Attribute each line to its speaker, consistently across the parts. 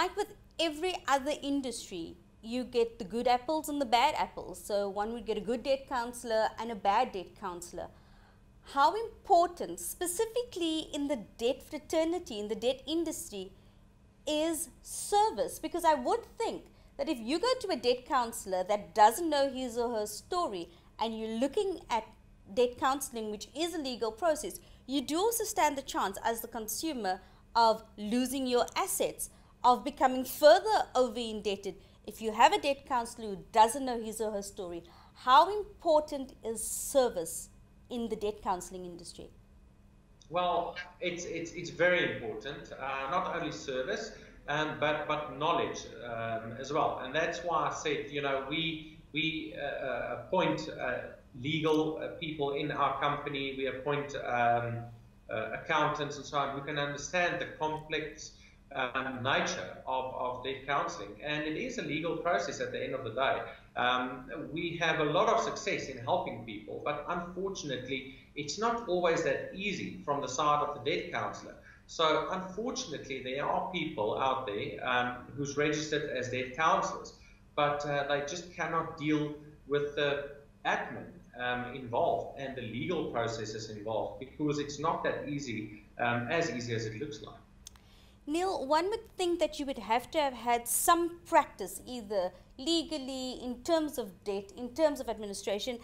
Speaker 1: like with every other industry, you get the good apples and the bad apples. So one would get a good debt counsellor and a bad debt counsellor. How important, specifically in the debt fraternity, in the debt industry, is service? Because I would think that if you go to a debt counsellor that doesn't know his or her story and you're looking at debt counselling, which is a legal process, you do also stand the chance as the consumer of losing your assets, of becoming further over indebted. If you have a debt counsellor who doesn't know his or her story, how important is service in the debt counselling industry?
Speaker 2: Well, it's very important, not only service, but knowledge as well. And that's why I said, you know, we appoint legal people in our company, we appoint accountants and so on, who can understand the complex nature of debt counselling. And it is a legal process at the end of the day. We have a lot of success in helping people, but unfortunately, it's not always that easy from the side of the debt counsellor. So unfortunately, there are people out there who's registered as debt counsellors, but they just cannot deal with the admin involved and the legal processes involved, because it's not that easy, as easy as it looks like.
Speaker 1: Neil, one would think that you would have to have had some practice, either legally, in terms of debt, in terms of administration.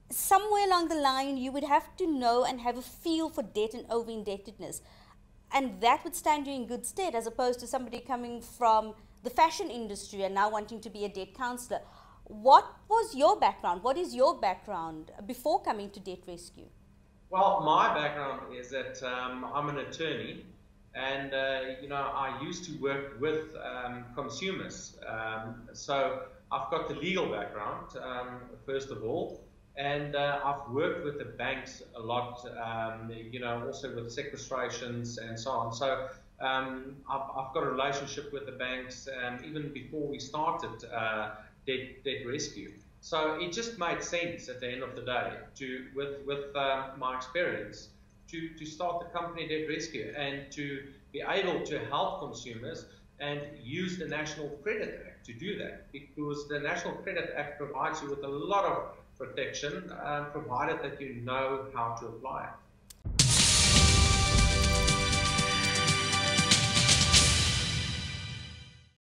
Speaker 1: Somewhere along the line, you would have to know and have a feel for debt and over-indebtedness. And that would stand you in good stead, as opposed to somebody coming from the fashion industry and now wanting to be a debt counsellor. What was your background? What is your background before coming to Debt Rescue?
Speaker 2: Well, my background is that I'm an attorney. And, you know, I used to work with consumers. So I've got the legal background, first of all, and I've worked with the banks a lot, you know, also with sequestrations and so on. So I've got a relationship with the banks even before we started Debt Rescue. So it just made sense at the end of the day, with my experience, to start the company Debt Rescue and to be able to help consumers and use the National Credit Act to do that, because the National Credit Act provides you with a lot of protection, provided that you know how to apply it.